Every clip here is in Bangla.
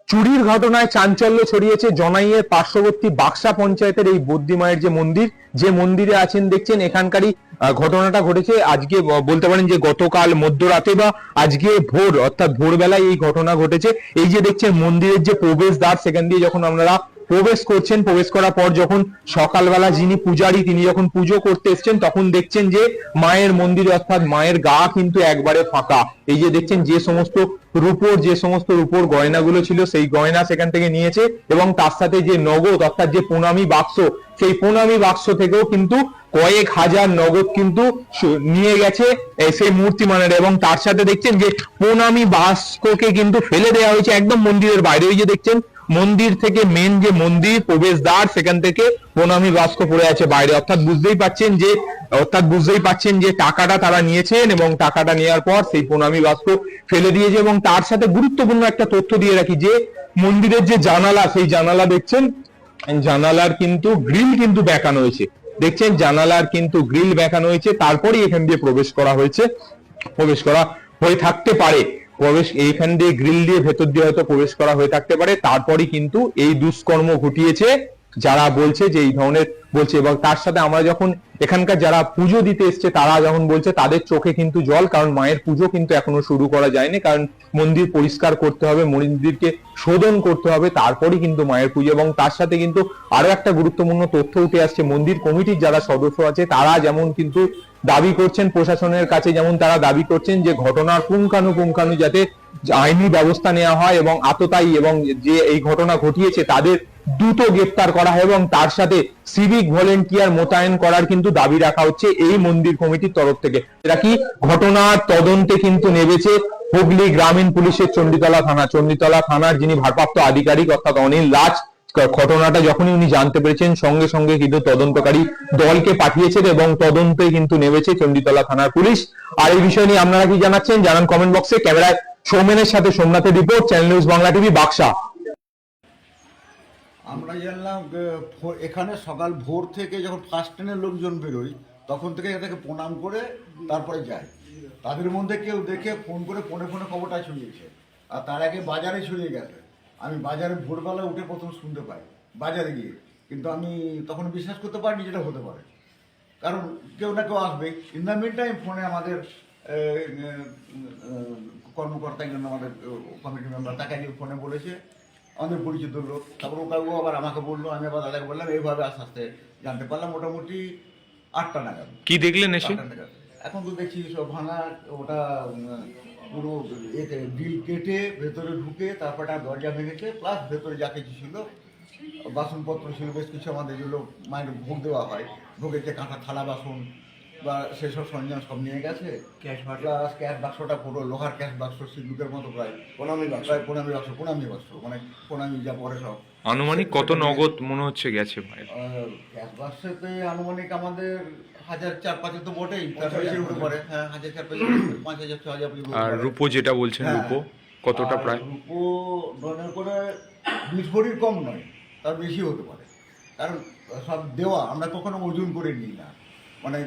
চুরির ঘটনায় চাঞ্চল্য ছড়িয়েছে জনাইয়ের পার্শ্ববর্তী বাক্সা পঞ্চায়েতের এই বদ্যি মায়ের যে মন্দির, যে মন্দিরে আছেন দেখছেন এখানকারই ঘটনাটা ঘটেছে আজকে, বলতে পারেন যে গতকাল মধ্যরাতে বা আজকে ভোর অর্থাৎ ভোরবেলায় এই ঘটনা ঘটেছে। এই যে দেখছেন মন্দিরের যে প্রবেশদ্বার, সেখান দিয়ে যখন আপনারা প্রবেশ করছেন, প্রবেশ করার পর যখন সকালবেলা যিনি পূজারী তিনি যখন পুজো করতে এসছেন তখন দেখছেন যে মায়ের মন্দিরে অর্থাৎ মায়ের গা কিন্তু একবারে ফাঁকা। এই যে দেখছেন যে সমস্ত রূপোর গয়নাগুলো ছিল সেই গয়না সেখান থেকে নিয়েছে এবং তার সাথে যে নগদ অর্থাৎ যে প্রণামী বাক্স, সেই প্রণামী বাক্স থেকেও কিন্তু কয়েক হাজার নগদ কিন্তু নিয়ে গেছে সেই মূর্তি মানের। এবং তার সাথে দেখছেন যে প্রণামী বাক্সকে কিন্তু ফেলে দেওয়া হয়েছে একদম মন্দিরের বাইরে। ওই যে দেখছেন মন্দির থেকে মেন যে মন্দির প্রবেশদ্বার সেখান থেকে প্রণামী বাক্স পড়ে আছে বাইরে। অর্থাৎ বুঝতেই পাচ্ছেন যে টাকাটা তারা নিয়েছেন এবং টাকাটা নেওয়ার পর সেই প্রণামী বাক্স ফেলে দিয়েছে। এবং তার সাথে গুরুত্বপূর্ণ একটা তথ্য দিয়ে রাখি যে মন্দিরের যে জানালা, সেই জানালা দেখছেন জানালার কিন্তু গ্রিল কিন্তু বেঁকানো হয়েছে। দেখছেন জানালার কিন্তু গ্রিল বেঁকানো হয়েছে, তারপরেই এখান দিয়ে প্রবেশ করা হয়ে থাকতে পারে। এইখান দিয়ে গ্রিল দিয়ে ভেতর দিয়ে হয়তো প্রবেশ করা হয়ে থাকতে পারে, তারপরই কিন্তু এই দুষ্কর্ম ঘটিয়েছে যারা বলছে যে এই ধরনের বলছে। এবং তার সাথে আমরা যখন এখানকার যারা পুজো দিতে এসছে তারা যখন বলছে তাদের চোখে কিন্তু জল, কারণ মায়ের পুজো কিন্তু এখনো শুরু করা যায়নি, কারণ মন্দির পরিষ্কার করতে হবে, মন্দিরকে শোধন করতে হবে, তারপরই কিন্তু মায়ের পুজো। এবং তার সাথে কিন্তু আরো একটা গুরুত্বপূর্ণ তথ্য উঠে আসছে, মন্দির কমিটির যারা সদস্য আছে তারা যেমন কিন্তু দাবি করছেন প্রশাসনের কাছে, যেমন তারা দাবি করছেন যে ঘটনার পুঙ্খানুপুঙ্খানু যাতে আইনি ব্যবস্থা নেওয়া হয় এবং আততায়ী এবং যে এই ঘটনা ঘটিয়েছে তাদের দ্রুত গ্রেপ্তার করা হয় এবং তার সাথে সিভিক ভলেন্টিয়ার মোতায়েন করার কিন্তু দাবি রাখা হচ্ছে এই মন্দির কমিটির তরফ থেকে। এরা কি ঘটনার তদন্তে কিন্তু নেমেছে হুগলি গ্রামীণ পুলিশের চণ্ডীতলা থানার যিনি ভারপ্রাপ্ত আধিকারিক অর্থাৎ অনিল রাজ। ঘটনাটা যখনই উনি জানতে পেরেছেন সঙ্গে সঙ্গে কিন্তু তদন্তকারী দলকে পাঠিয়েছেন এবং তদন্তে কিন্তু নেমেছে চণ্ডীতলা থানার পুলিশ। আর এই বিষয় নিয়ে আপনারা কি জানাচ্ছেন জানান কমেন্ট বক্সে। ক্যামেরায় সৌমেনের সাথে সোমনাথের report, channel news Bangla TV, Baksa. আমরা জানলাম এখানে সকাল ভোর থেকে যখন ফার্স্ট ট্রেনের লোকজন বেরোয় তখন থেকে এটাকে প্রণাম করে তারপরে যায়। তাদের মধ্যে কেউ দেখে ফোন করে ফোনে খবরটা ছড়িয়েছে, আর তার আগে বাজারে ছড়িয়ে গেছে। আমি বাজারে ভোরবেলা উঠে প্রথম শুনতে পাই বাজারে গিয়ে, কিন্তু আমি তখন বিশ্বাস করতে পারিনি যেটা হতে পারে, কারণ কেউ না কেউ আসবে। ইন দ্য মিন টাইম ফোনে আমাদের কর্মকর্তা আমাদের কমিটি মেম্বার তাকে ফোনে বলেছে আমাদের পরিচিত লোক, তারপর ওটাও আবার আমাকে বললো, আমি আবার দাদাকে বললাম, এইভাবে আস্তে আস্তে জানতে পারলাম মোটামুটি 8টা নাগাদ। কি দেখলেন এসে? এখন তো দেখছি সব ভাঙা, ওটা পুরো এতে বিল কেটে ভেতরে ঢুকে তারপরে দরজা ভেঙেছে, প্লাস ভেতরে যা কিছু ছিল বাসনপত্র ছিল বেশ কিছু, আমাদের যেগুলো মায়ের ভোগ দেওয়া হয়, ভোগের যে কাঁটা থালা বাসন বা সেসব সরঞ্জাম সব নিয়ে গেছে। ক্যাশ বাক্সটা পুরো লোহার ক্যাশ বাক্স, সিন্দুকের মতো প্রায় প্রণামী বাক্স মানে প্রণামী যা পরে সব। আনুমানিক কত নগদ মনে হচ্ছে গেছে ভাইয়ের? ক্যাশ বাক্সেতে আনুমানিক আমাদের 1000-4-5 তো বটেই, তার বেশি হতে পারে। হ্যাঁ, 1000-4-5, 5000-6000। আর রূপো যেটা বলছেন, রূপো কতটা? প্রায় রূপো ডনের করে 20 ভরির কম নয়, তার বেশি হতে পারে, কারণ সব দেওয়া আমরা কখনো ওজন করে নিই না। মানে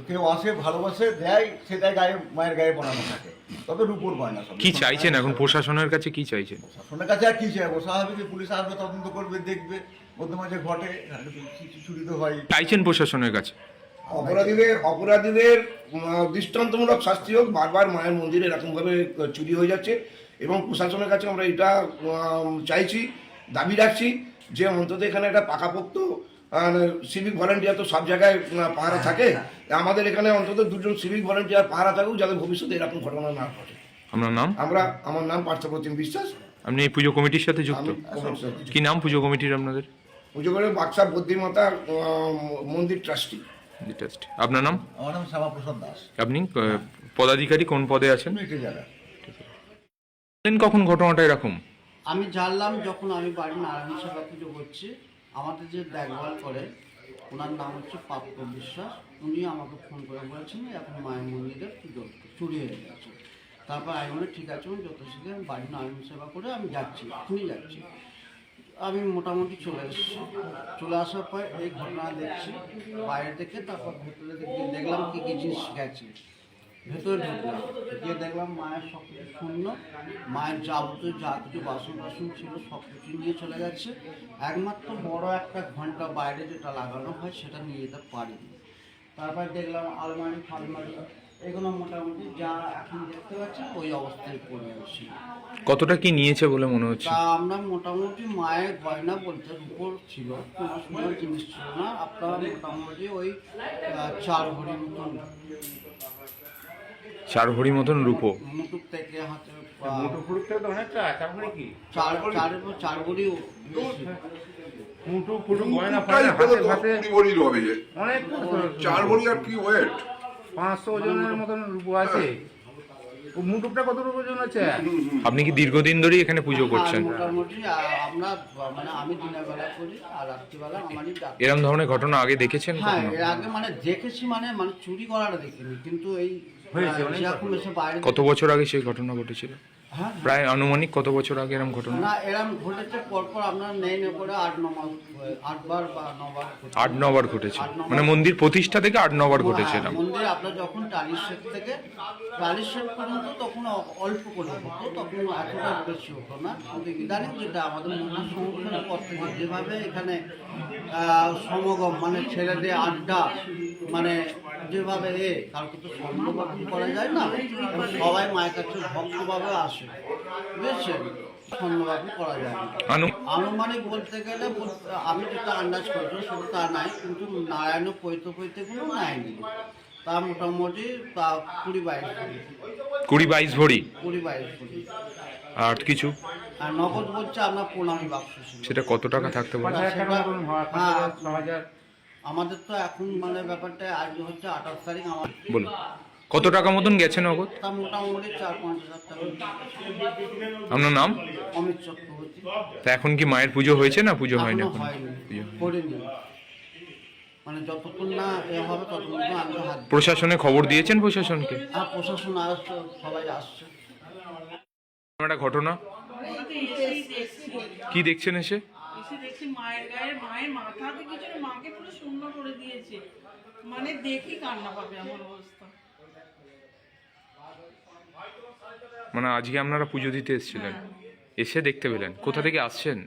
কেউ আসে ভালোবাসে দেয়, সেটাই গায়ে মায়ের গায়ে পড়ানো থাকে, তবে রূপোর গয়না সব। কি চাইছেন এখন প্রশাসনের কাছে? কি চাইছেন? প্রশাসনের কাছে আর কি চাইবো, স্বাভাবিক পুলিশ আসবে, তদন্ত করবে, দেখবে মধ্যে মাঝে ঘটে চুরি তো হয়। চাইছেন প্রশাসনের কাছে অপরাধীদের দৃষ্টান্তমূলক শাস্তি হোক। বারবার মায়ের মন্দিরে এরকমভাবে চুরি হয়ে যাচ্ছে এবং প্রশাসনের কাছে আমরা এটা চাইছি, দাবি রাখছি যে অন্তত এখানে একটা পাকাপোক্ত সিভিক ভলেন্টিয়ার তো সব জায়গায় পাহারা থাকে, আমাদের এখানে অন্তত 2জন সিভিক ভলেন্টিয়ার পাহারা থাকুক যাতে ভবিষ্যতে এরকম ঘটনা না ঘটে। আপনার নাম? আমার নাম পার্থপ্রতিম বিশ্বাস। আপনি এই পুজো কমিটির সাথে যুক্ত? কি নাম পুজো কমিটির আপনাদের? পুজো করে বাক্সা বদ্যিমাতা মন্দির ট্রাস্টি। আপনার নাম? আমার নাম শ্যামাপ্রসাদ দাস। আপনি পদাধিকারী কোন পদে আছেন? কখন ঘটনাটা এরকম? আমি জানলাম যখন আমি বাড়ির নারায়ণ সেবা পুজো করছি, আমাদের যে দেখভাল করে ওনার নাম হচ্ছে প্রাপ্ত বিশ্বাস, উনি আমাকে ফোন করে বলেছেন এখন মায়ের মন্দিরে পুজো চুরি হয়ে গেছে। তারপর আমি বলে ঠিক আছে, আমি যত শীঘ্র বাড়ির নারায়ণ সেবা করে আমি যাচ্ছি, এখনই যাচ্ছি। আমি মোটামুটি চলে এসেছি, চলে আসার পর এই ঘটনা দেখছি বাইরে থেকে, তারপর ভেতরে দেখলাম কী কী জিনিস গেছে। ভেতরে ঢুকলাম, গিয়ে দেখলাম মায়ের সব কিছু শূন্য, মায়ের যাবতীয় যা কিছু বাসন টাসন ছিল সব কিছু নিয়ে চলে গেছে। একমাত্র বড় একটা ঘন্টা বাইরে যেটা লাগানো হয় সেটা নিয়ে যেতে পারিনি। তারপর দেখলাম আলমারি ফালমারি এগুলো মোটামুটি যা এখন দেখতে পাচ্ছি ওই অবস্থায় পড়ে আছে। কতটা কি নিয়েছে বলে মনে হচ্ছে? তা আমরা মোটামুটি মায়ের গয়না বলতে রূপোর ছিল, কোনো সোনার জিনিস ছিল না, আপনার মোটামুটি ওই 4 ভরি মতন, 4 ভরি মতন রূপো। মুটুক থেকে হাতে মোটর ফুটুক থেকে তো অনেকটা, তারপরে কি 4 ভরি মুটু ফুটু গয়না ফায়না হাতে হাতে অনেক 4 ভরি আর কি ওয়েট 500 ওজনের মতন রূপো আছে। ও মুটুকটা কত ওজন আছে? আপনি কি দীর্ঘদিন ধরেই এখানে পুজো করছেন? মোটামুটি আমরা মানে আমি দিনের বেলা করি আর রাত্রিবেলা আমারই ডাক। এরকম ধরনের ঘটনা আগে দেখেছেন হ্যাঁ, কখনো? এর আগে মানে দেখেছি, মানে চুরি করাটা দেখিনি, কিন্তু এই হয়েছে অনেক এখন এসে বাইরে কত বছর আগে সেই ঘটনা ঘটেছিল? হ্যাঁ প্রায় আনুমানিক কত বছর আগে এরকম ঘটনা? না, এরম ঘটেছে পরপর আপনার নেই করে 8-9 মাস, 8 বার বা 9 বার ঘটেছে। 8-9 বার ঘটেছে, 8-9 মানে মন্দির প্রতিষ্ঠা থেকে 8-9 বার ঘটেছে হ্যাঁ, এরকম। মন্দির আপনার যখন 40 সেট থেকে 40 সেট পর্যন্ত তখন অল্প করে হতো, তখন এতটা বেশি হতো না। কিন্তু ইদানিং যেটা আমাদের মন্দির সংস্কারের পর থেকে যেভাবে এখানে সমাগম মানে ছেলেদের আড্ডা, মানে যেভাবে কাউকে তো স্বর্ণবাপন করা যায় না, সবাই মায়ের কাছে ভক্তভাবে আসে, বুঝেছেন, স্বর্ণবাপন করা যায় না। আনুমানিক বলতে গেলে আমি যেটা আন্দাজ করছি সেটা তা নাই, কিন্তু নারায়ণ পৈতেগুলো নেয়নি, তা মোটামুটি 20-22 ভরি। 20-22 ভরি। আর কিছু আর নগদ বলছে আপনার প্রণামী বাক্স ছিল। সেটা কত টাকা থাকতে পারে? 5,000 টাকা মতন হয়, 5,000 6,000। আমাদের তো এখন মানে ব্যাপারটা আজ হচ্ছে 28 তারিখ, আমার বলুন কত টাকা মতন গেছে নগদ? তা মোটামুটি 4-5 হাজার টাকা। আপনার নাম? অমিত চক্রবর্তী। তা এখন কি মায়ের পুজো হয়েছে না পুজো হয়নি? এখনো এখন হয়নি, পুজো হয়নি। করিনি, মানে যতক্ষণ না এ হবে ততক্ষণ তো আমি তো হাত দিই। প্রশাসনে খবর দিয়েছেন প্রশাসনকে? আর প্রশাসন আসছে, সবাই আসছে। একটা ঘটনা কি দেখছেন এসে? এসে দেখছি মায়ের গায়ে, মায়ের মাথাতে কিছু না, মাকে পুরো শূন্য করে দিয়েছে, মানে দেখি কান্না পাবে আমার অবস্থা। মানে আজকে আপনারা পুজো দিতে এসেছিলেন, এসে দেখতে পেলেন? কোথা থেকে আসছেন?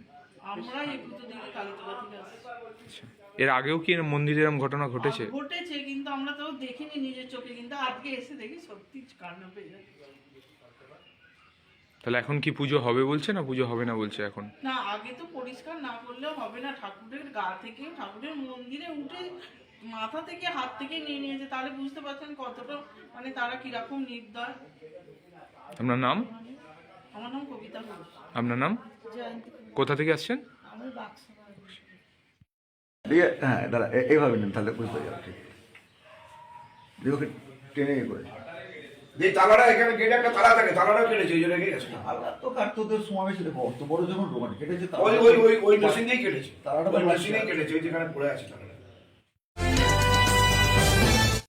আমরা এই পুজো দিকে কালীতলা থেকে আসছি। এর আগেও কি এরম মন্দিরে এরম ঘটনা ঘটেছে? ঘটেছে, কিন্তু আমরা তো দেখিনি নিজের চোখে, কিন্তু আজকে এসে দেখি সত্যি কান্না পেয়ে যায়। তাহলে এখন কি পুজো হবে বলছে না পুজো হবে না বলছে এখন? না, আগে তো পরিষ্কার না করলেও হবে না, ঠাকুরের গা থেকে, ঠাকুরের মন্দিরে উঠে মাথা থেকে হাত থেকে নিয়ে নিয়েছে, তাহলে বুঝতে পারছেন কতটা মানে তারা কিরকম নির্দয়। আপনার নাম? আমার নাম কবিতা ঘোষ। আপনার নাম? জয়ন্তী। কোথা থেকে আসছেন? আমি বাক্স। ঠিক আছে, হ্যাঁ দাদা এইভাবে নেন তাহলে বুঝতে যাবে, ঠিক দিয়ে ওকে টেনে ইয়ে করে যে তালাটা এখানে গেটে একটা তালা থাকে, তালাটাও কেটেছে, এই জন্য রেখে গেছে। আল্লাহ তো কাটতোদের সমাবেশ অত বড় যখন দোকান কেটেছে ওই মেশিন দিয়েই কেটেছে, তালাটা তো ওই মেশিনেই কেটেছে, ওই যেখানে পড়ে আছে তালাটা।